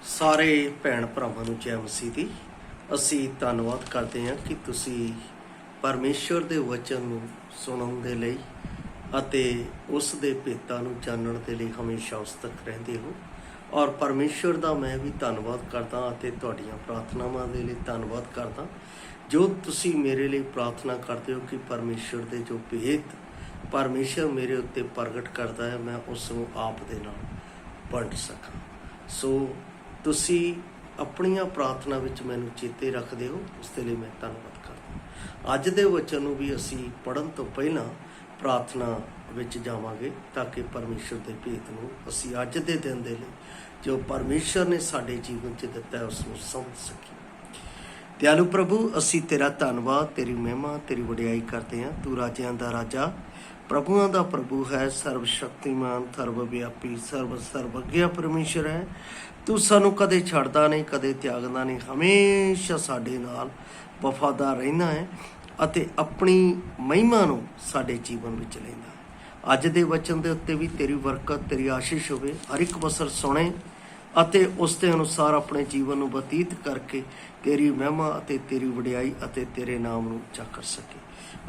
ਸਾਰੇ ਭੈਣ ਭਰਾਵਾਂ ਨੂੰ ਜੈ ਮਸੀਹ ਦੀ। ਅਸੀਂ ਧੰਨਵਾਦ ਕਰਦੇ ਹਾਂ ਕਿ ਤੁਸੀਂ ਪਰਮੇਸ਼ਰ ਦੇ ਵਚਨ ਨੂੰ ਸੁਣਨ ਦੇ ਲਈ ਅਤੇ ਉਸ ਦੇ ਭੇਤਾਂ ਨੂੰ ਜਾਣਨ ਦੇ ਲਈ ਹਮੇਸ਼ਾ ਉਸ ਤੱਕ ਰਹਿੰਦੇ ਹੋ। ਔਰ ਪਰਮੇਸ਼ਰ ਦਾ ਮੈਂ ਵੀ ਧੰਨਵਾਦ ਕਰਦਾ ਅਤੇ ਤੁਹਾਡੀਆਂ ਪ੍ਰਾਰਥਨਾਵਾਂ ਦੇ ਲਈ ਧੰਨਵਾਦ ਕਰਦਾ ਜੋ ਤੁਸੀਂ ਮੇਰੇ ਲਈ ਪ੍ਰਾਰਥਨਾ ਕਰਦੇ ਹੋ ਕਿ ਪਰਮੇਸ਼ਰ ਦੇ ਜੋ ਭੇਤ ਪਰਮੇਸ਼ਰ ਮੇਰੇ ਉੱਤੇ ਪ੍ਰਗਟ ਕਰਦਾ ਹੈ ਮੈਂ ਉਸ ਨੂੰ ਆਪ ਦੇ ਨਾਲ ਵੰਡ ਸਕਾਂ। ਸੋ ਤੁਸੀਂ ਆਪਣੀਆਂ ਪ੍ਰਾਰਥਨਾ ਵਿੱਚ ਮੈਨੂੰ ਚੇਤੇ ਰੱਖਦੇ ਹੋ, ਉਸ ਦੇ ਲਈ ਮੈਂ ਧੰਨਵਾਦ ਕਰਦਾ। ਅੱਜ ਦੇ ਵਚਨ ਨੂੰ ਵੀ ਅਸੀਂ ਪੜ੍ਹਨ ਤੋਂ ਪਹਿਲਾਂ ਪ੍ਰਾਰਥਨਾ ਵਿੱਚ ਜਾਵਾਂਗੇ ਤਾਂ ਕਿ ਪਰਮੇਸ਼ਰ ਦੇ ਭੇਤ ਨੂੰ ਅਸੀਂ ਅੱਜ ਦੇ ਦਿਨ ਦੇ ਲਈ ਜੋ ਪਰਮੇਸ਼ਰ ਨੇ ਸਾਡੇ ਜੀਵਨ 'ਚ ਦਿੱਤਾ ਹੈ ਉਸ ਨੂੰ ਸਮਝ ਸਕੀਏ। ਦਿਆਲੂ ਪ੍ਰਭੂ, ਅਸੀਂ ਤੇਰਾ ਧੰਨਵਾਦ, ਤੇਰੀ ਮਹਿਮਾ, ਤੇਰੀ ਵਡਿਆਈ ਕਰਦੇ ਹਾਂ। ਤੂੰ ਰਾਜਿਆਂ ਦਾ ਰਾਜਾ, ਪ੍ਰਭੂਆਂ ਦਾ ਪ੍ਰਭੂ ਹੈ, ਸਰਵ ਸ਼ਕਤੀਮਾਨ, ਸਰਵ ਵਿਆਪੀ, ਸਰਵਗਿਆ ਪਰਮੇਸ਼ਰ ਹੈ। ਤੂੰ ਸਾਨੂੰ ਕਦੇ ਛੱਡਦਾ ਨਹੀਂ, ਕਦੇ ਤਿਆਗਦਾ ਨਹੀਂ, ਹਮੇਸ਼ਾ ਸਾਡੇ ਨਾਲ ਵਫਾਦਾਰ ਰਹਿੰਦਾ ਹੈ ਅਤੇ ਆਪਣੀ ਮਹਿਮਾ ਨੂੰ ਸਾਡੇ ਜੀਵਨ ਵਿੱਚ ਲੈਂਦਾ ਹੈ। ਅੱਜ ਦੇ ਵਚਨ ਦੇ ਉੱਤੇ ਵੀ ਤੇਰੀ ਬਰਕਤ, ਤੇਰੀ ਆਸ਼ੀਸ਼ ਹੋਵੇ। ਹਰ ਇੱਕ ਬਸਰ ਸੁਣੇ ਅਤੇ ਉਸ ਦੇ ਅਨੁਸਾਰ ਆਪਣੇ ਜੀਵਨ ਨੂੰ ਬਤੀਤ ਕਰਕੇ ਤੇਰੀ ਮਹਿਮਾ ਅਤੇ ਤੇਰੀ ਵਡਿਆਈ ਅਤੇ ਤੇਰੇ ਨਾਮ ਨੂੰ ਉੱਚਾ ਕਰ ਸਕੇ।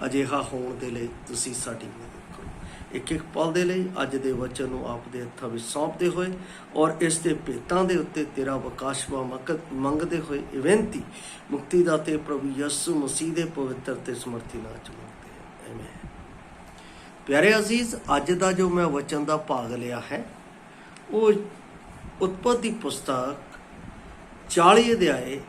ਅਜਿਹਾ ਹੋਣ ਦੇ ਲਈ ਤੁਸੀਂ ਸਾਡੀ ਮਦਦ ਕਰੋ। ਇੱਕ ਇੱਕ ਪਲ ਦੇ ਲਈ ਅੱਜ ਦੇ ਵਚਨ ਨੂੰ ਆਪ ਦੇ ਹੱਥਾਂ ਵਿੱਚ ਸੌਂਪਦੇ ਹੋਏ ਔਰ ਇਸ ਦੇ ਭੇਤਾਂ ਦੇ ਉੱਤੇ ਤੇਰਾ ਵਕਾਸ਼ਵਾ ਮੰਗਦੇ ਹੋਏ ਬੇਨਤੀ ਮੁਕਤੀ ਦਾਤੇ ਪ੍ਰਭੂ ਯਿਸੂ ਮਸੀਹ ਦੇ ਪਵਿੱਤਰ ਤੇ ਸਮਰਥੀ ਨਾਮ 'ਚ ਮੰਗਦੇ ਹਾਂ, ਆਮੀਨ। ਪਿਆਰੇ ਅਜ਼ੀਜ਼, ਅੱਜ ਦਾ ਜੋ ਮੈਂ ਵਚਨ ਦਾ ਭਾਗ ਲਿਆ ਹੈ ਉਹ ਉਤਪਤੀ ਪੁਸਤਕ 40 ਅਧਿਆਏ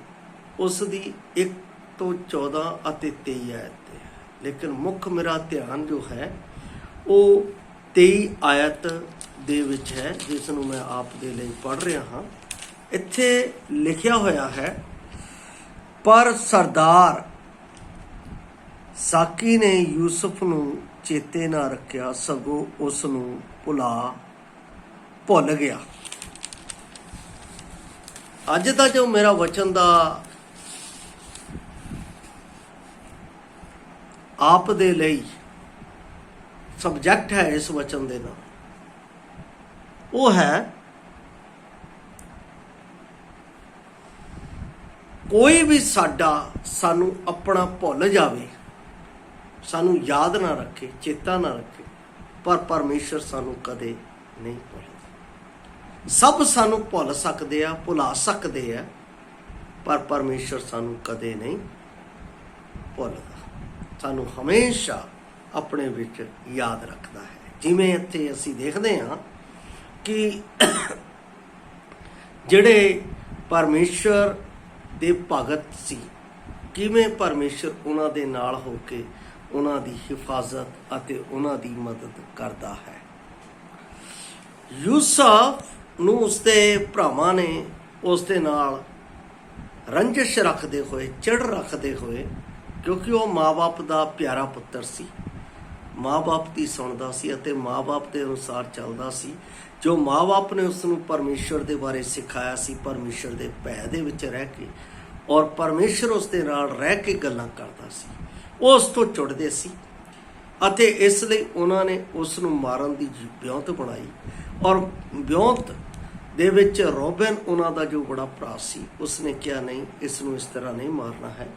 ਉਸ ਦੀ 1 ਤੋਂ 14 ਅਤੇ 23 ਆਇਤ ਤੇ ਹੈ। ਲੇਕਿਨ ਮੁੱਖ ਮੇਰਾ ਧਿਆਨ ਜੋ ਹੈ ਉਹ 23 ਆਇਤ ਦੇ ਵਿੱਚ ਹੈ, ਜਿਸ ਨੂੰ ਮੈਂ ਆਪ ਦੇ ਲਈ ਪੜ੍ਹ ਰਿਹਾ ਹਾਂ। ਇੱਥੇ ਲਿਖਿਆ ਹੋਇਆ ਹੈ, ਪਰ ਸਰਦਾਰ ਸਾਕੀ ਨੇ ਯੂਸਫ ਨੂੰ ਚੇਤੇ ਨਾ ਰੱਖਿਆ, ਸਗੋਂ ਉਸ ਨੂੰ ਭੁੱਲ ਗਿਆ। ਅੱਜ ਦਾ ਜੋ ਮੇਰਾ ਵਚਨ ਦਾ ਆਪ ਦੇ ਲਈ ਸਬਜੈਕਟ ਹੈ ਇਸ ਵਚਨ ਦੇ ਨਾਲ, ਉਹ ਹੈ ਕੋਈ ਵੀ ਸਾਨੂੰ ਆਪਣਾ ਭੁੱਲ ਜਾਵੇ, ਸਾਨੂੰ ਯਾਦ ਨਾ ਰੱਖੇ, ਚੇਤਾ ਨਾ ਰੱਖੇ, ਪਰ ਪਰਮੇਸ਼ਰ ਸਾਨੂੰ ਕਦੇ ਨਹੀਂ ਭੁੱਲਦਾ। ਸਭ ਸਾਨੂੰ ਭੁੱਲ ਸਕਦੇ ਆ, ਭੁਲਾ ਸਕਦੇ ਆ, ਪਰ ਪਰਮੇਸ਼ਰ ਸਾਨੂੰ ਕਦੇ ਨਹੀਂ ਭੁੱਲਦਾ, ਸਾਨੂੰ ਹਮੇਸ਼ਾ ਆਪਣੇ ਵਿੱਚ ਯਾਦ ਰੱਖਦਾ ਹੈ। ਜਿਵੇਂ ਇੱਥੇ ਅਸੀਂ ਦੇਖਦੇ ਹਾਂ ਕਿ ਜਿਹੜੇ ਪਰਮੇਸ਼ਰ ਦੇ ਭਗਤ ਸੀ, ਕਿਵੇਂ ਪਰਮੇਸ਼ਰ ਉਹਨਾਂ ਦੇ ਨਾਲ ਹੋ ਕੇ ਉਹਨਾਂ ਦੀ ਹਿਫਾਜ਼ਤ ਅਤੇ ਉਹਨਾਂ ਦੀ ਮਦਦ ਕਰਦਾ ਹੈ। ਯੂਸਫ ਨੂੰ ਉਸਦੇ ਭਰਾਵਾਂ ਨੇ ਉਸ ਦੇ ਨਾਲ ਰੰਜਿਸ਼ ਰੱਖਦੇ ਹੋਏ, ਚਿੜ ਰੱਖਦੇ ਹੋਏ, ਕਿਉਂਕਿ ਉਹ ਮਾਂ-ਬਾਪ ਦਾ ਪਿਆਰਾ ਪੁੱਤਰ ਸੀ, ਮਾਂ-ਬਾਪ ਦੀ ਸੁਣਦਾ ਸੀ ਅਤੇ ਮਾਂ-ਬਾਪ ਦੇ ਅਨੁਸਾਰ ਚੱਲਦਾ ਸੀ। ਜੋ ਮਾਂ-ਬਾਪ ਨੇ ਉਸ ਨੂੰ ਪਰਮੇਸ਼ਰ ਦੇ ਬਾਰੇ ਸਿਖਾਇਆ ਸੀ, ਪਰਮੇਸ਼ਰ ਦੇ ਭੈ ਦੇ ਵਿੱਚ ਰਹਿ ਕੇ ਔਰ ਪਰਮੇਸ਼ਰ ਉਸ ਦੇ ਨਾਲ ਰਹਿ ਕੇ ਗੱਲਾਂ ਕਰਦਾ ਸੀ, ਉਹ ਉਸ ਤੋਂ ਚੁੜਦੇ ਸੀ ਅਤੇ ਇਸ ਲਈ ਉਹਨਾਂ ਨੇ ਉਸ ਨੂੰ ਮਾਰਨ ਦੀ ਵਿਉਂਤ ਬਣਾਈ। ਔਰ ਵਿਉਂਤ ਦੇ ਵਿੱਚ ਰੋਬਨ ਉਹਨਾਂ ਦਾ ਜੋ ਬੜਾ ਭਰਾ ਸੀ, ਉਸਨੇ ਕਿਹਾ ਨਹੀਂ, ਇਸ ਨੂੰ ਇਸ ਤਰ੍ਹਾਂ ਨਹੀਂ ਮਾਰਨਾ ਹੈ,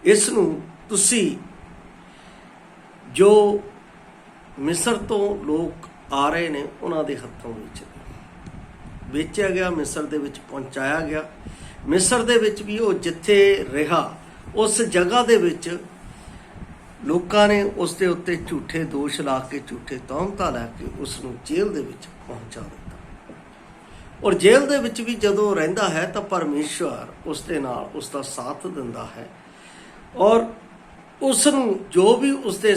ਇਸ ਨੂੰ ਤੁਸੀਂ ਜੋ ਮਿਸਰ ਤੋਂ ਲੋਕ ਆ ਰਹੇ ਨੇ ਉਹਨਾਂ ਦੇ ਹੱਥੋਂ ਵੇਚਿਆ ਗਿਆ, ਮਿਸਰ ਦੇ ਵਿੱਚ ਪਹੁੰਚਾਇਆ ਗਿਆ। ਮਿਸਰ ਦੇ ਵਿੱਚ ਵੀ ਉਹ ਜਿੱਥੇ ਰਿਹਾ ਉਸ ਜਗ੍ਹਾ ਦੇ ਵਿੱਚ ਲੋਕਾਂ ਨੇ ਉਸ ਦੇ ਉੱਤੇ ਝੂਠੇ ਦੋਸ਼ ਲਾ ਕੇ, ਝੂਠੇ ਤੌਹਮਤਾਂ ਲੈ ਕੇ ਉਸ ਨੂੰ ਜੇਲ੍ਹ ਦੇ ਵਿੱਚ ਪਹੁੰਚਾ ਦਿੱਤਾ। ਔਰ ਜੇਲ੍ਹ ਦੇ ਵਿੱਚ ਵੀ ਜਦੋਂ ਰਹਿੰਦਾ ਹੈ ਤਾਂ ਪਰਮੇਸ਼ਰ ਉਸ ਦੇ ਨਾਲ ਉਸ ਦਾ ਸਾਥ ਦਿੰਦਾ ਹੈ ਔਰ ਉਸ ਨੂੰ ਜੋ ਵੀ ਉਸਦੇ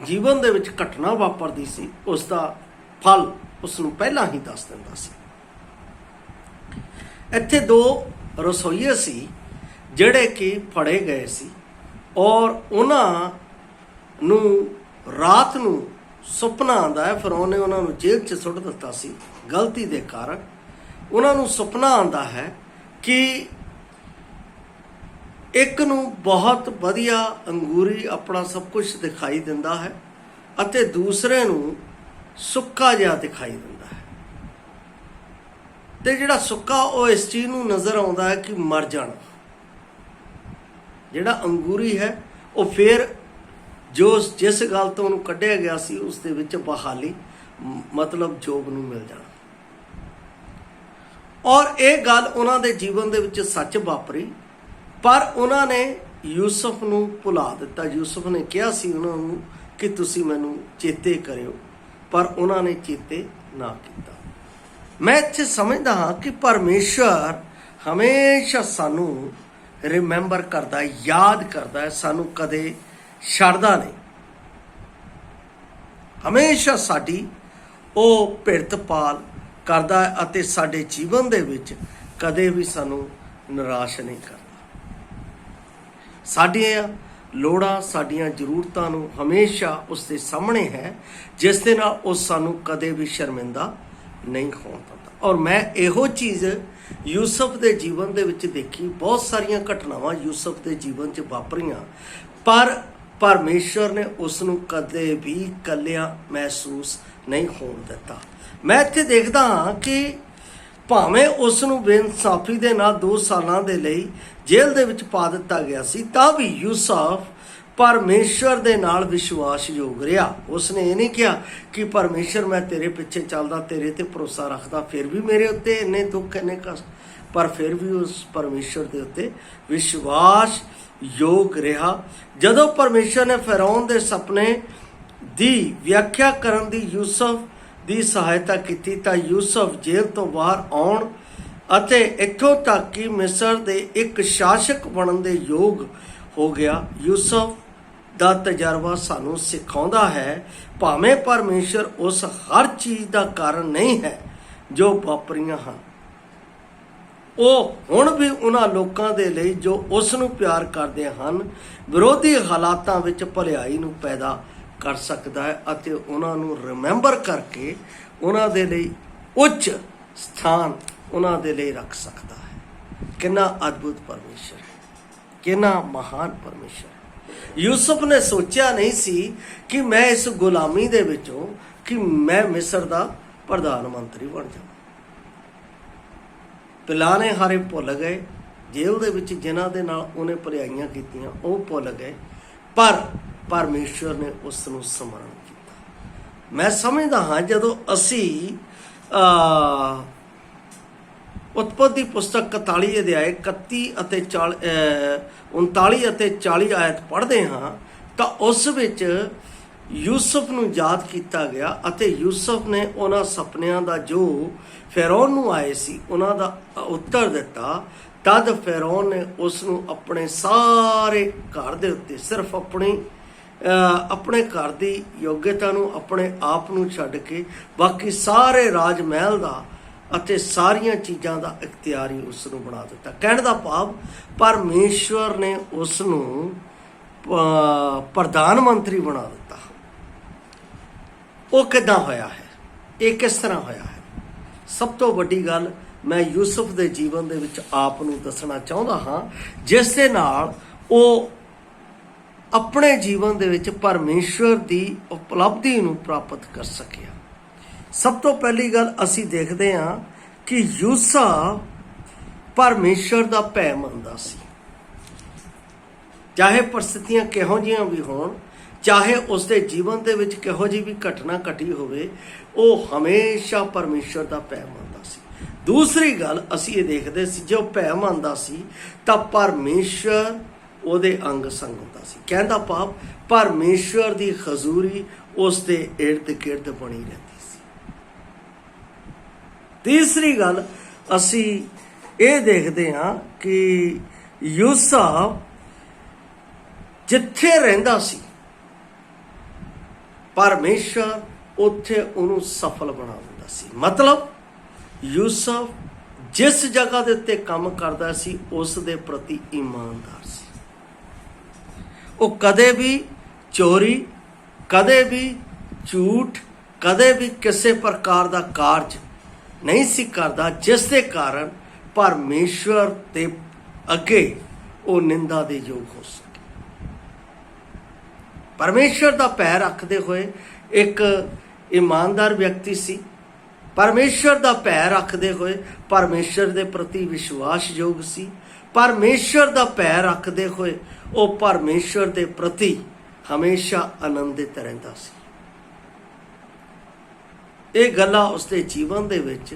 ਜੀਵਨ ਦੇ ਵਿੱਚ ਘਟਨਾ ਵਾਪਰਦੀ ਸੀ ਉਸ ਦਾ ਫਲ ਉਸ ਨੂੰ ਪਹਿਲਾਂ ਹੀ ਦੱਸ ਦਿੰਦਾ ਸੀ। ਇੱਥੇ 2 ਰਸੋਈਏ ਸੀ ਜਿਹੜੇ ਕਿ ਫੜੇ ਗਏ ਸੀ ਔਰ ਉਹਨਾਂ ਨੂੰ ਰਾਤ ਨੂੰ ਸੁਪਨਾ ਆਉਂਦਾ ਹੈ। ਫਿਰ ਉਹਨੇ ਉਹਨਾਂ ਨੂੰ ਜੇਲ੍ਹ 'ਚ ਸੁੱਟ ਦਿੱਤਾ ਸੀ ਗਲਤੀ ਦੇ ਕਾਰਨ। ਉਹਨਾਂ ਨੂੰ ਸੁਪਨਾ ਆਉਂਦਾ ਹੈ ਕਿ ਇੱਕ ਨੂੰ ਬਹੁਤ ਵਧੀਆ ਅੰਗੂਰੀ ਆਪਣਾ ਸਭ ਕੁਝ ਦਿਖਾਈ ਦਿੰਦਾ ਹੈ ਅਤੇ ਦੂਸਰੇ ਨੂੰ ਸੁੱਕਾ ਜਿਹਾ ਦਿਖਾਈ ਦਿੰਦਾ ਹੈ। ਤੇ ਜਿਹੜਾ ਸੁੱਕਾ ਉਹ ਇਸ ਚੀਜ਼ ਨੂੰ ਨਜ਼ਰ ਆਉਂਦਾ ਹੈ ਕਿ ਮਰ ਜਾਣਾ। ਜਿਹੜਾ ਅੰਗੂਰੀ ਹੈ ਉਹ ਫਿਰ ਜੋ ਜਿਸ ਗੱਲ ਤੋਂ ਉਹਨੂੰ ਕੱਢਿਆ ਗਿਆ ਸੀ ਉਸ ਦੇ ਵਿੱਚ ਬਹਾਲੀ ਮਤਲਬ ਜੋਬ ਨੂੰ ਮਿਲ ਜਾਣਾ। ਔਰ ਇਹ ਗੱਲ ਉਹਨਾਂ ਦੇ ਜੀਵਨ ਦੇ ਵਿੱਚ ਸੱਚ ਵਾਪਰੀ, ਪਰ ਉਹਨਾਂ ਨੇ ਯੂਸਫ ਨੂੰ ਭੁਲਾ ਦਿੱਤਾ। ਯੂਸਫ ਨੇ ਕਿਹਾ ਸੀ ਉਹਨਾਂ ਨੂੰ ਕਿ ਤੁਸੀਂ ਮੈਨੂੰ ਚੇਤੇ ਕਰਿਓ, ਪਰ ਉਹਨਾਂ ਨੇ ਚੇਤੇ ਨਾ ਕੀਤਾ। ਮੈਂ ਇੱਥੇ ਸਮਝਦਾ ਹਾਂ ਕਿ ਪਰਮੇਸ਼ਰ ਹਮੇਸ਼ਾ ਸਾਨੂੰ ਰਿਮੈਂਬਰ ਕਰਦਾ, ਯਾਦ ਕਰਦਾ ਹੈ, ਸਾਨੂੰ ਕਦੇ ਛੱਡਦਾ ਨਹੀਂ। ਹਮੇਸ਼ਾ ਸਾਡੀ ਉਹ ਭਿਰਤ ਪਾਲ ਕਰਦਾ ਹੈ ਅਤੇ ਸਾਡੇ ਜੀਵਨ ਦੇ ਵਿੱਚ ਕਦੇ ਵੀ ਸਾਨੂੰ ਨਿਰਾਸ਼ ਨਹੀਂ ਕਰਦਾ। ਸਾਡੀਆਂ ਲੋੜਾਂ, ਸਾਡੀਆਂ ਜ਼ਰੂਰਤਾਂ ਨੂੰ ਹਮੇਸ਼ਾ ਉਸ ਦੇ ਸਾਹਮਣੇ ਹੈ, ਜਿਸ ਦੇ ਨਾਲ ਉਹ ਸਾਨੂੰ ਕਦੇ ਵੀ ਸ਼ਰਮਿੰਦਾ ਨਹੀਂ ਹੋਣ ਦਿੰਦਾ। ਔਰ ਮੈਂ ਇਹੋ ਚੀਜ਼ ਯੂਸਫ ਦੇ ਜੀਵਨ ਦੇ ਵਿੱਚ ਦੇਖੀ। ਬਹੁਤ ਸਾਰੀਆਂ ਘਟਨਾਵਾਂ ਯੂਸਫ ਦੇ ਜੀਵਨ 'ਚ ਵਾਪਰੀਆਂ, ਪਰ ਪਰਮੇਸ਼ਰ ਨੇ ਉਸ ਨੂੰ ਕਦੇ ਵੀ ਇਕੱਲਿਆਂ ਮਹਿਸੂਸ ਨਹੀਂ ਹੋਣ ਦਿੱਤਾ। ਮੈਂ ਇੱਥੇ ਦੇਖਦਾ ਹਾਂ ਕਿ ਭਾਵੇਂ ਉਸ ਨੂੰ ਬੇਇਨਸਾਫੀ ਦੇ ਨਾਲ 2 ਸਾਲਾਂ ਦੇ ਲਈ ਜੇਲ੍ਹ ਦੇ ਵਿੱਚ ਪਾ ਦਿੱਤਾ ਗਿਆ ਸੀ, ਤਾਂ ਵੀ ਯੂਸਫ ਪਰਮੇਸ਼ਰ ਦੇ ਨਾਲ ਵਿਸ਼ਵਾਸਯੋਗ ਰਿਹਾ। ਉਸਨੇ ਇਹ ਨਹੀਂ ਕਿਹਾ ਕਿ ਪਰਮੇਸ਼ਰ ਮੈਂ ਤੇਰੇ ਪਿੱਛੇ ਚੱਲਦਾ, ਤੇਰੇ ਤੇ ਭਰੋਸਾ ਰੱਖਦਾ, ਫਿਰ ਵੀ ਮੇਰੇ ਉੱਤੇ ਇੰਨੇ ਦੁੱਖ, ਇੰਨੇ ਕਸ਼ਟ, ਪਰ ਫਿਰ ਵੀ ਉਸ ਪਰਮੇਸ਼ਰ ਦੇ ਉੱਤੇ ਵਿਸ਼ਵਾਸਯੋਗ ਰਿਹਾ। ਜਦੋਂ ਪਰਮੇਸ਼ਰ ਨੇ ਫਿਰੌਨ ਦੇ ਸੁਪਨੇ ਦੀ ਵਿਆਖਿਆ ਕਰਨ ਦੀ ਯੂਸਫ ਦੀ ਸਹਾਇਤਾ ਕੀਤੀ, ਤਾਂ ਯੂਸਫ ਜੇਲ੍ਹ ਤੋਂ ਬਾਹਰ ਆਉਣ ਅਤੇ ਇੱਥੋਂ ਤੱਕ ਕਿ ਮਿਸਰ ਦੇ ਇੱਕ ਸ਼ਾਸਕ ਬਣਨ ਦੇ ਯੋਗ ਹੋ ਗਿਆ। ਯੂਸਫ ਦਾ ਤਜਰਬਾ ਸਾਨੂੰ ਸਿਖਾਉਂਦਾ ਹੈ, ਭਾਵੇਂ ਪਰਮੇਸ਼ਰ ਉਸ ਹਰ ਚੀਜ਼ ਦਾ ਕਾਰਨ ਨਹੀਂ ਹੈ ਜੋ ਵਾਪਰੀਆਂ ਹਨ, ਉਹ ਹੁਣ ਵੀ ਉਹਨਾਂ ਲੋਕਾਂ ਦੇ ਲਈ ਜੋ ਉਸ ਨੂੰ ਪਿਆਰ ਕਰਦੇ ਹਨ ਵਿਰੋਧੀ ਹਾਲਾਤਾਂ ਵਿੱਚ ਭਲਾਈ ਨੂੰ ਪੈਦਾ ਕਰ ਸਕਦਾ ਹੈ ਅਤੇ ਉਹਨਾਂ ਨੂੰ ਰਿਮੈਂਬਰ ਕਰਕੇ ਉਹਨਾਂ ਦੇ ਲਈ ਉੱਚ ਸਥਾਨ ਉਹਨਾਂ ਦੇ ਲਈ ਰੱਖ ਸਕਦਾ ਹੈ। ਕਿੰਨਾ ਅਦਭੁਤ ਪਰਮੇਸ਼ਰ ਹੈ, ਕਿੰਨਾ ਮਹਾਨ ਪਰਮੇਸ਼ਰ ਹੈ। ਯੂਸਫ ਨੇ ਸੋਚਿਆ ਨਹੀਂ ਸੀ ਕਿ ਮੈਂ ਇਸ ਗੁਲਾਮੀ ਦੇ ਵਿੱਚੋਂ ਕਿ ਮੈਂ ਮਿਸਰ ਦਾ ਪ੍ਰਧਾਨ ਮੰਤਰੀ ਬਣ ਜਾਵਾਂ। ਪਿਲਾਣੇ ਹਾਰੇ ਭੁੱਲ ਗਏ, ਜੇਲ੍ਹ ਦੇ ਵਿੱਚ ਜਿਨ੍ਹਾਂ ਦੇ ਨਾਲ ਉਹਨੇ ਭਲਾਈਆਂ ਕੀਤੀਆਂ ਉਹ ਭੁੱਲ ਗਏ, ਪਰ ਪਰਮੇਸ਼ਰ ਨੇ ਉਸ ਨੂੰ ਸਮਰਨ ਕੀਤਾ। ਮੈਂ ਸਮਝਦਾ ਹਾਂ ਜਦੋਂ ਅਸੀਂ ਉਤਪਤੀ ਪੁਸਤਕ 41 ਅਧਿਆਇ 31 ਅਤੇ 39 ਅਤੇ 40 ਆਇਤ ਪੜ੍ਹਦੇ ਹਾਂ ਤਾਂ ਉਸ ਵਿੱਚ ਯੂਸਫ ਨੂੰ ਯਾਦ ਕੀਤਾ ਗਿਆ ਅਤੇ ਯੂਸਫ ਨੇ ਉਹਨਾਂ ਸੁਪਨਿਆਂ ਦਾ ਜੋ ਫਿਰੌਨ ਨੂੰ ਆਏ ਸੀ ਉਹਨਾਂ ਦਾ ਉੱਤਰ ਦਿੱਤਾ। ਤਦ ਫਿਰੌਨ ਨੇ ਉਸ ਨੂੰ ਆਪਣੇ ਸਾਰੇ ਘਰ ਦੇ ਉੱਤੇ ਸਿਰਫ ਆਪਣੇ ਘਰ ਦੀ ਯੋਗਤਾ ਨੂੰ, ਆਪਣੇ ਆਪ ਨੂੰ ਛੱਡ ਕੇ ਬਾਕੀ ਸਾਰੇ ਰਾਜ ਮਹਿਲ ਦਾ ਅਤੇ ਸਾਰੀਆਂ ਚੀਜ਼ਾਂ ਦਾ ਇਖਤਿਆਰੀ ਉਸ ਨੂੰ ਬਣਾ ਦਿੱਤਾ। ਕਹਿਣ ਦਾ ਭਾਵ ਪਰਮੇਸ਼ਵਰ ਨੇ ਉਸ ਨੂੰ ਪ੍ਰਧਾਨ ਮੰਤਰੀ ਬਣਾ ਦਿੱਤਾ। ਉਹ ਕਿੱਦਾਂ ਹੋਇਆ ਹੈ, ਇਹ ਕਿਸ ਤਰ੍ਹਾਂ ਹੋਇਆ ਹੈ? ਸਭ ਤੋਂ ਵੱਡੀ ਗੱਲ ਮੈਂ ਯੂਸਫ ਦੇ ਜੀਵਨ ਦੇ ਵਿੱਚ ਆਪ ਨੂੰ ਦੱਸਣਾ ਚਾਹੁੰਦਾ ਹਾਂ, ਜਿਸ ਦੇ ਨਾਲ ਉਹ ਆਪਣੇ ਜੀਵਨ ਦੇ ਵਿੱਚ ਪਰਮੇਸ਼ਵਰ ਦੀ ਉਪਲਬਧੀ ਨੂੰ ਪ੍ਰਾਪਤ ਕਰ ਸਕਿਆ। ਸਭ ਤੋਂ ਪਹਿਲੀ ਗੱਲ ਅਸੀਂ ਦੇਖਦੇ ਹਾਂ ਕਿ ਯੂਸਫ ਪਰਮੇਸ਼ਵਰ ਦਾ ਭੈ ਮੰਨਦਾ ਸੀ। ਚਾਹੇ ਪਰਿਸਥਿਤੀਆਂ ਕਿਹੋ ਜਿਹੀਆਂ ਵੀ ਹੋਣ, ਚਾਹੇ ਉਸ ਦੇ ਜੀਵਨ ਦੇ ਵਿੱਚ ਕਿਹੋ ਜਿਹੀ ਵੀ ਘਟਨਾ ਘਟੀ ਹੋਵੇ, ਉਹ ਹਮੇਸ਼ਾ ਪਰਮੇਸ਼ਵਰ ਦਾ ਭੈ ਮੰਨਦਾ ਸੀ। ਦੂਸਰੀ ਗੱਲ ਅਸੀਂ ਇਹ ਦੇਖਦੇ ਸੀ, ਜੋ ਭੈ ਮੰਨਦਾ ਸੀ ਤਾਂ ਪਰਮੇਸ਼ਵਰ ਉਹਦੇ ਅੰਗ ਸੰਗ ਹੁੰਦਾ ਸੀ। ਕਹਿੰਦਾ ਭਾਵ ਪਰਮੇਸ਼ਵਰ ਦੀ ਹਜ਼ੂਰੀ ਉਸ ਦੇ ਇਰਦ ਗਿਰਦ ਬਣੀ ਰਹਿੰਦੀ ਸੀ। ਤੀਸਰੀ ਗੱਲ ਅਸੀਂ ਇਹ ਦੇਖਦੇ ਹਾਂ ਕਿ ਯੂਸਫ ਜਿੱਥੇ ਰਹਿੰਦਾ ਸੀ ਪਰਮੇਸ਼ਰ ਉੱਥੇ ਉਹਨੂੰ ਸਫਲ ਬਣਾ ਦਿੰਦਾ ਸੀ। ਮਤਲਬ ਯੂਸਫ ਜਿਸ ਜਗ੍ਹਾ ਦੇ ਉੱਤੇ ਕੰਮ ਕਰਦਾ ਸੀ ਉਸ ਦੇ ਪ੍ਰਤੀ ਇਮਾਨਦਾਰ ਸੀ। ਉਹ ਕਦੇ ਵੀ ਚੋਰੀ, ਕਦੇ ਵੀ ਝੂਠ, ਕਦੇ ਵੀ ਕਿਸੇ ਪ੍ਰਕਾਰ ਦਾ ਕਾਰਜ ਨਹੀਂ ਸੀ ਕਰਦਾ ਜਿਸ ਦੇ ਕਾਰਨ ਪਰਮੇਸ਼ਵਰ ਦੇ ਅੱਗੇ ਉਹ ਨਿੰਦਾ ਦੇ ਯੋਗ ਹੋ ਸਕੇ। ਪਰਮੇਸ਼ਵਰ ਦਾ ਭੈ ਰੱਖਦੇ ਹੋਏ ਇੱਕ ਇਮਾਨਦਾਰ ਵਿਅਕਤੀ ਸੀ परमेश्वर का भै रखते हुए परमेश्वर के प्रति विश्वासयोग सी। परमेश्वर का भै रखते हुए वो परमेश्वर के प्रति हमेशा आनंदित रहिंदा सी। ये गल्लां उसके जीवन दे विच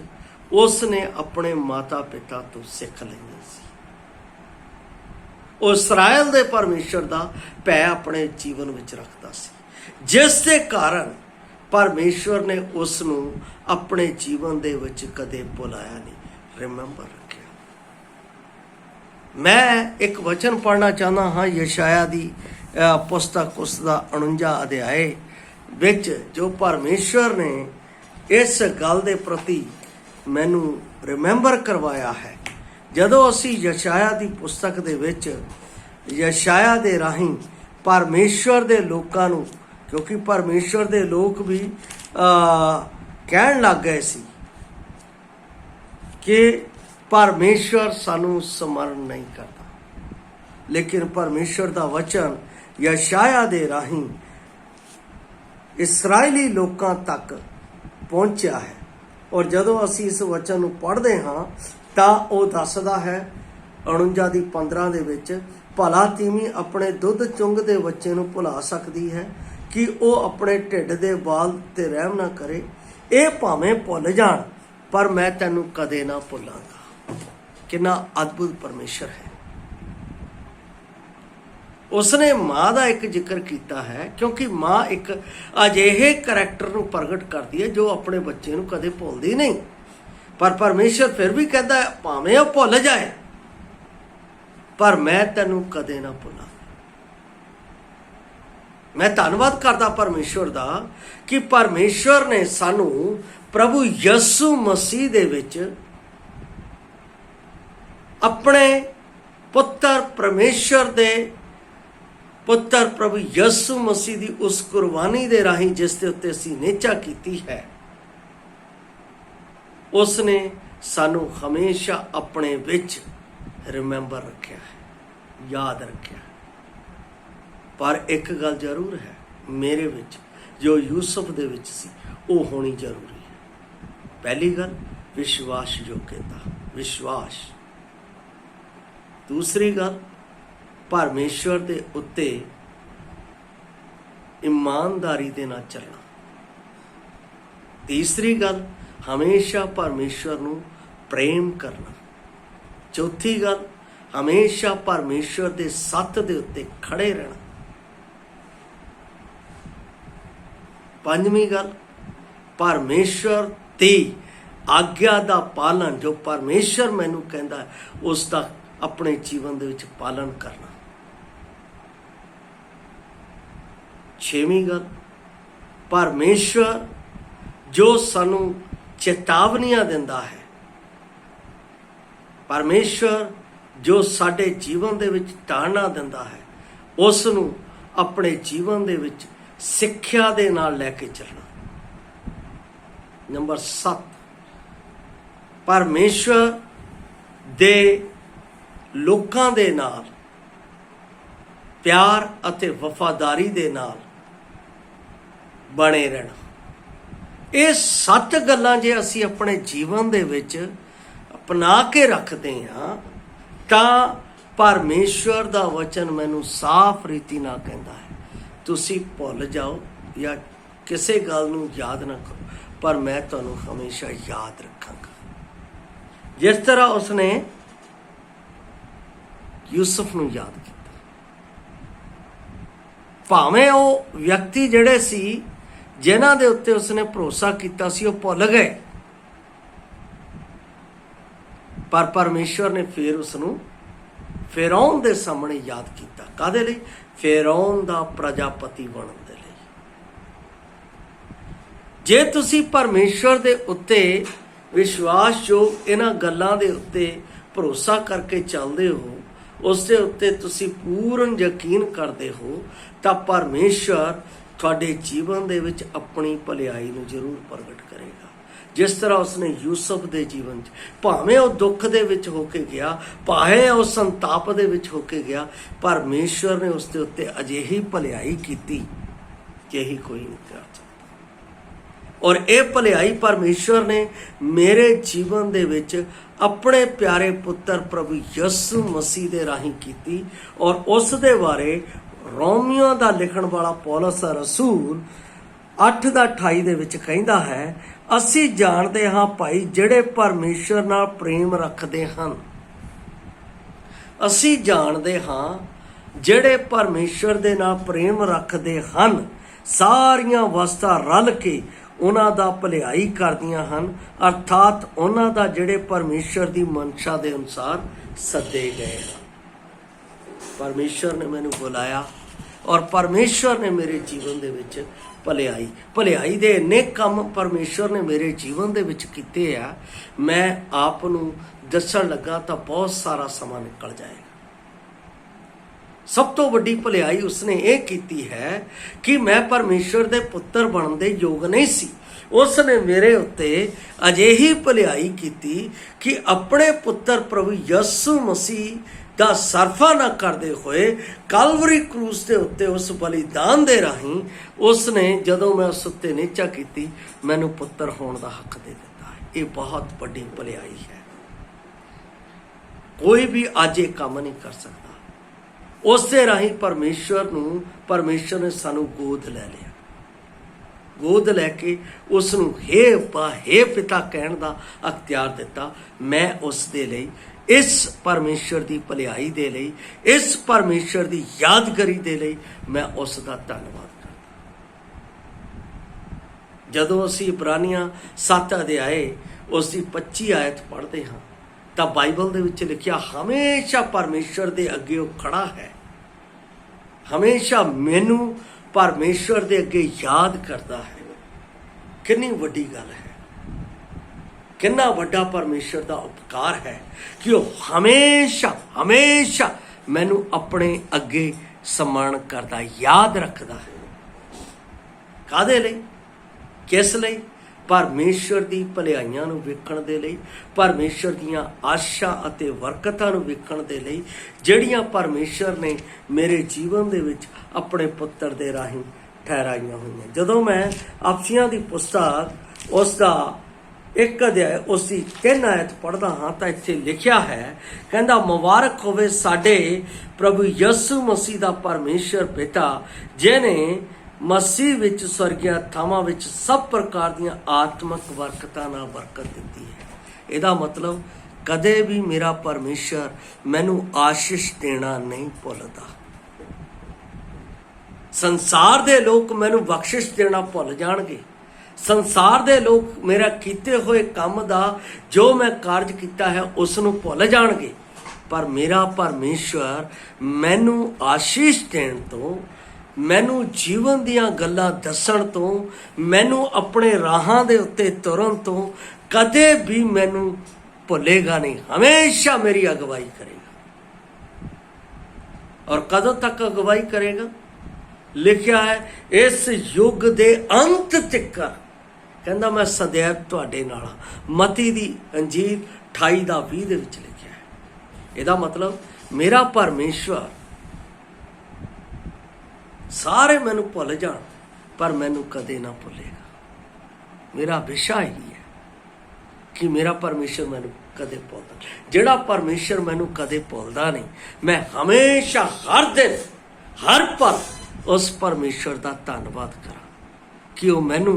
उसने अपने माता पिता तो सीख लईआं सी। वो इसराइल दे परमेश्वर का भै अपने जीवन विच रखता सी, जिस दे कारण परमेश्वर ने उसनूं अपने जीवन दे विच कदे भुलाया नहीं, रिमेंबर रखिया। मैं एक वचन पढ़ना चाहता हाँ यशाया दी पुस्तक उसका 49 अध्याय विच, जो परमेश्वर ने इस गल दे प्रति मैनू रिमेंबर करवाया है। जदों असी यशाया दी पुस्तक दे विच यशाया दे राहीं परमेश्वर दे लोकां नूं, क्योंकि परमेश्वर दे लोग भी कहण लग गए सी कि परमेश्वर सानू स्मरण नहीं करता, लेकिन परमेश्वर का वचन यशाया दे राहीं इसराइली लोकां तक पहुंचा है। और जदों असी इस वचन नूं पढ़दे हाँ तां वो दसदा है 49:15 दे विच, भला तीमी अपने दुध चुंगदे बच्चे नूं भुला सकदी है कि वो अपने ढिड दे बाल ते रहम ना करे। ये भावें भुल जाण पर मैं तैनूं कदे ना भुलांगा। कितना अद्भुत परमेश्वर है। उसने माँ का एक जिक्र किया है, क्योंकि माँ एक अजिहे करैक्टर नूं प्रगट करती है जो अपने बच्चे नूं कदे भुलदी नहीं। पर परमेश्वर फिर भी कहता है भावें वो भुल जाए पर मैं तैनूं कदे ना भुलां। मैं धन्नवाद करदा परमेश्वर दा कि परमेश्वर ने सानू प्रभु यसु मसीह दे विच अपने पुत्र परमेश्वर दे पुत्र प्रभु यसु मसीह दी उस कुर्बानी दे राहीं जिस दे उत्ते असीं नेचा कीती है, उसने सानू हमेशा अपने विच रिमेंबर रखिया है, याद रखिया। पर एक गल जरूर है मेरे विच जो यूसुफ दे विच सी वो होनी जरूरी है। पहली गल विश्वास योग्यता, विश्वास। दूसरी गल परमेश्वर दे उत्ते ईमानदारी दे नाल चलना। तीसरी गल हमेशा परमेश्वर नूं प्रेम करना। चौथी गल हमेशा परमेश्वर दे सत्य दे उत्ते खड़े रहना। पंजवीं गल परमेश्वर दी आग्या दा पालन, जो परमेश्वर मैनू कहता है उसका अपने जीवन दे विच पालन करना। छेवीं गल परमेश्वर जो सानू चेतावनियां दिंदा है, परमेश्वर जो साडे जीवन दे विच ताड़ना दिंदा है, उस नू अपने जीवन दे विच सिक्ख्या दे नाल लैके चलना। नंबर 7 परमेश्वर दे लोकां दे नाल प्यार अते वफादारी दे नाल बने रहना। ये 7 गल्लां जे असी अपने जीवन दे विच अपना के रखते हाँ तां परमेश्वर दा वचन मैनू साफ रीति नाल कहंदा है तुसी भुल जाओ या किसी गल नूं याद ना करो, पर मैं तुहानूं हमेशा याद रखांगा। जिस तरह उसने यूसुफ नूं याद किया, भावें वो व्यक्ति जिहड़े सी जिन्हां दे उत्ते उसने भरोसा किया सी वो भुल गए, पर परमेश्वर ने फिर उसनूं फिरौन दे सामने याद किया। काहदे लई? फिरौन दा प्रजापति बनन दे लई। जे तुसी परमेश्वर दे उत्ते विश्वासयोग इन्हां गल्लां दे उत्ते भरोसा करके चलदे हो, उस दे उत्ते तुसी पूर्ण यकीन करदे हो, तां परमेश्वर तुहाडे जीवन दे विच अपनी भलाई नूं जरूर प्रगट करेगा। जिस तरह उसने यूसुफ दे जीवन च भावें वो दुख दे विच होके गया, भावें वो संताप दे विच होके गया, परमेश्वर ने उसके उत्ते अजिही भलाई कीती कि यही कोई नहीं कर सकता। और ये भलाई परमेश्वर ने मेरे जीवन दे विच अपने प्यारे पुत्र प्रभु यसु मसीह दे राही कीती। और उस दे बारे रोमियो दा लिखण वाला पौलुस रसूल 8:28 दे विच कहंदा है, असी जानते हाँ भाई जिहड़े परमेश्वर नाल प्रेम रखते हैं, असी जानते हाँ जिहड़े परमेश्वर दे नाल प्रेम रखते हैं, सारियां वस्तां रल के उन्हां दा भलाई करदियां हन, अर्थात उन्हां दा जिहड़े परमेश्वर दी मनशा दे अनुसार सद्दे गए हैं। परमेश्वर ने मैनू बुलाया और परमेश्वर ने मेरे जीवन दे विच भलाई दे इन्ने काम परमेश्वर ने मेरे जीवन दे विच कीते आ, मैं आप नूं दस्सण लगा तो बहुत सारा समा निकल जाएगा। सब तो वड्डी भलाई उसने ये कीती है कि मैं परमेश्वर दे पुत्र बनने दे योग नहीं सी। उसने मेरे उत्ते अजिही भलाई कीती कि अपने पुत्र प्रभु यसु मसीह दा सरफा ना करते हुए कलवरी क्रूस के उत्ते उस बलिदान दे राही उसने जदों मैं उस उत्ते नीचा की मैनू पुत्र होने का हक दे दिता है। ये बहुत बड़ी भलाई है, कोई भी अज ये काम नहीं कर सकता। उस दे राही परमेश्वर ने सानू गोद ले लिया, गोद लैके उसनू हे अब्बा हे पिता कहण दा अख्तियार दिता। मैं उस दे लई इस परमेश्वर की भलाई दे लई, इस परमेश्वर की यादगारी दे लई मैं उसका धन्यवाद करता। जदों असीं इब्रानियां 7 अध्याय उसकी 25 आयत पढ़ते हाँ तो बाइबल दे विच लिखिया हमेशा परमेश्वर दे अगे वो खड़ा है, हमेशा मैनू परमेश्वर दे अगे याद करता है। कितनी वड्डी गल है, कितना वड्डा परमेश्वर का उपकार है कि वो हमेशा हमेशा मैनू अपने अगे सम्मान करता, याद रखता है। कादे लई, किस लई? परमेश्वर की भलाइयां नूं वेखण दे लई, परमेश्वर दीयां आशा अते बरकतां नूं वेखण दे लई जिहड़ियां परमेश्वर ने मेरे जीवन दे विच अपने पुत्र दे राही ठहराइयां होईयां। जदों मैं अफसियां दी पुस्तक उसका 1 अध्याय उसकी 3 आयत पढ़दा हाँ तो इत्थे लिखिया है, कहंदा मुबारक होवे साडे प्रभु यसु मसीह दा परमेश्वर पिता जिहने मसीह विच स्वर्गीय थावां विच सब प्रकार दीयां आत्मक बरकतां नाल बरकत दित्ती है। इहदा मतलब कदे भी मेरा परमेश्वर मैनू आशीष देना नहीं भुलदा। संसार दे लोग मैनू बख्शिश देना भुल जाणगे, संसार दे लोग मेरा कीते हुए काम दा जो मैं कार्य किया है उसनूं भुल जाणगे, पर मेरा परमेश्वर मैनू आशीष देण तो, मैनू जीवन दीयां गल्लां दस्सण तो, मैनू अपने राहां दे उत्ते तुरन तो कदे भी मैनू भुलेगा नहीं, हमेशा मेरी अगवाई करेगा। और कदों तक अगवाई करेगा? लिखिया है इस युग दे अंत तिकर, कहंदा मैं सदैव तुहाडे नाल हां। मती दी अंजील 28:20 दे विच लिखिया है। इहदा मतलब मेरा परमेश्वर सारे मैनू भुल जाण पर मैनू कदे ना भुलेगा। मेरा विशा ही है कि मेरा परमेश्वर मैनू कदे भुलदा, जिहड़ा परमेश्वर मैनू कदे भुलदा नहीं, मैं हमेशा हर दिन हर पल उस परमेश्वर का धन्नवाद करा कि वो मैनू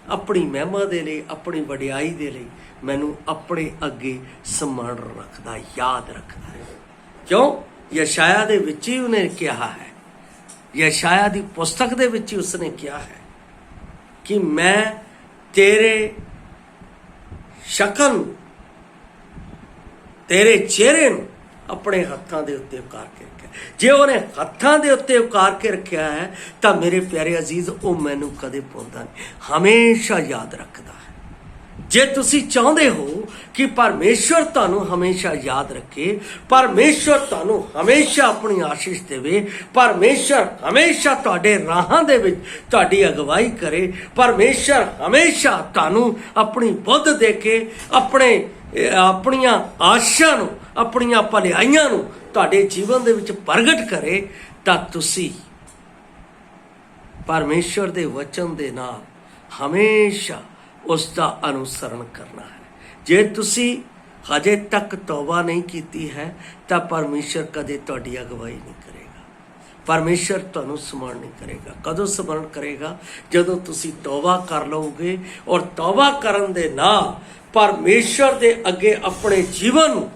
अपनी महिमा दे लई, अपनी वडियाई दे लई मैनू अपने अगे सम्मान रखदा, याद रखदा है। क्यों? यशाया दे विच ही उन्हें कहा है, यशाया दी पुस्तक दे विच ही उसने कहा है कि मैं तेरे शकल तेरे चेहरे नूं अपने हत्थां दे उत्ते उकार के रखिया। जे उन्हें हत्थां दे उत्ते उकार के रखिया है तो मेरे प्यारे अजीज वो मैनू कदे भुलदा नहीं, हमेशा याद रखदा है। जे तुसी चाहते हो कि परमेश्वर तुहानू हमेशा याद रखे, परमेश्वर तुहानू हमेशा अपनी आशीष देवे, परमेश्वर हमेशा तुहाडे राहां दे विच तुहाडी अगवाई करे, परमेश्वर हमेशा तुहानू अपनी बुद्ध दे के अपने अपनियां आशां नू, अपनियां भलाइयां नू तुहाडे जीवन दे विच प्रगट करे, तां तुसी परमेश्वर दे वचन दे नाल हमेशा ਉਸ ਦਾ ਅਨੁਸਰਨ ਕਰਨਾ ਹੈ। ਜੇ ਤੁਸੀਂ ਹਜੇ ਤੱਕ ਤੌਬਾ ਨਹੀਂ ਕੀਤੀ ਹੈ ਤਾਂ ਪਰਮੇਸ਼ਰ ਕਦੇ ਤੁਹਾਡੀ ਅਗਵਾਈ ਨਹੀਂ ਕਰੇਗਾ। ਪਰਮੇਸ਼ਰ ਤੁਹਾਨੂੰ ਸਮਰਨ ਨਹੀਂ ਕਰੇਗਾ। ਕਦੋਂ ਸਮਰਨ ਕਰੇਗਾ? ਜਦੋਂ ਤੁਸੀਂ ਤੌਬਾ ਕਰ ਲਓਗੇ ਔਰ ਤੌਬਾ ਕਰਨ ਦੇ ਨਾਲ ਪਰਮੇਸ਼ਰ ਦੇ ਅੱਗੇ ਆਪਣੇ ਜੀਵਨ ਨੂੰ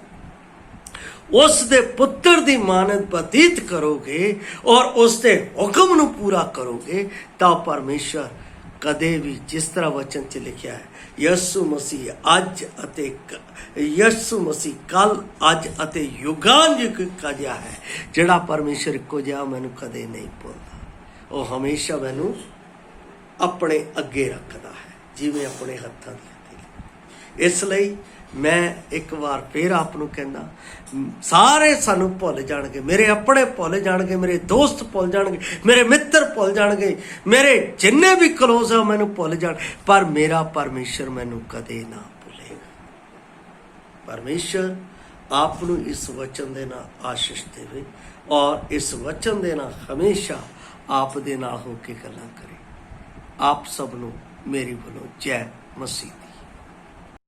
ਉਸ ਦੇ ਪੁੱਤਰ ਦੀ ਮਾਨਤ ਬਤੀਤ ਕਰੋਗੇ ਔਰ ਉਸ ਦੇ ਹੁਕਮ ਨੂੰ ਪੂਰਾ ਕਰੋਗੇ ਤਾਂ ਪਰਮੇਸ਼ਰ ਕਦੇ ਵੀ, ਜਿਸ ਤਰ੍ਹਾਂ ਵਚਨ 'ਚ ਲਿਖਿਆ ਹੈ, ਯਿਸੂ ਮਸੀਹ ਅੱਜ ਅਤੇ ਯਿਸੂ ਮਸੀਹ ਕੱਲ, ਅੱਜ ਅਤੇ ਯੁਗਾਂ ਯੁਗ ਇੱਕੋ ਜਿਹਾ ਹੈ। ਜਿਹੜਾ ਪਰਮੇਸ਼ਰ ਇੱਕੋ ਜਿਹਾ ਮੈਨੂੰ ਕਦੇ ਨਹੀਂ ਭੁੱਲਦਾ। ਉਹ ਹਮੇਸ਼ਾ ਮੈਨੂੰ ਆਪਣੇ ਅੱਗੇ ਰੱਖਦਾ ਹੈ ਜਿਵੇਂ ਆਪਣੇ ਹੱਥਾਂ ਦੀ ਹਥੇਲੀ। ਇਸ ਲਈ ਮੈਂ ਇੱਕ ਵਾਰ ਫੇਰ ਆਪ ਨੂੰ ਕਹਿੰਦਾ, ਸਾਰੇ ਸਾਨੂੰ ਭੁੱਲ ਜਾਣਗੇ, ਮੇਰੇ ਆਪਣੇ ਭੁੱਲ ਜਾਣਗੇ, ਮੇਰੇ ਦੋਸਤ ਭੁੱਲ ਜਾਣਗੇ, ਮੇਰੇ ਮਿੱਤਰ ਭੁੱਲ ਜਾਣਗੇ, ਮੇਰੇ ਜਿੰਨੇ ਵੀ ਕਲੋਜ਼ ਹੈ ਮੈਨੂੰ ਭੁੱਲ ਜਾਣ, ਪਰ ਮੇਰਾ ਪਰਮੇਸ਼ਰ ਮੈਨੂੰ ਕਦੇ ਨਾ ਭੁੱਲੇਗਾ। ਪਰਮੇਸ਼ਰ ਆਪ ਨੂੰ ਇਸ ਵਚਨ ਦੇ ਨਾਲ ਆਸ਼ੀਸ਼ ਦੇਵੇ ਔਰ ਇਸ ਵਚਨ ਦੇ ਨਾਲ ਹਮੇਸ਼ਾ ਆਪ ਦੇ ਨਾਲ ਹੋ ਕੇ ਗੱਲਾਂ ਕਰੇ। ਆਪ ਸਭ ਨੂੰ ਮੇਰੀ ਵੱਲੋਂ ਜੈ ਮਸੀਹ।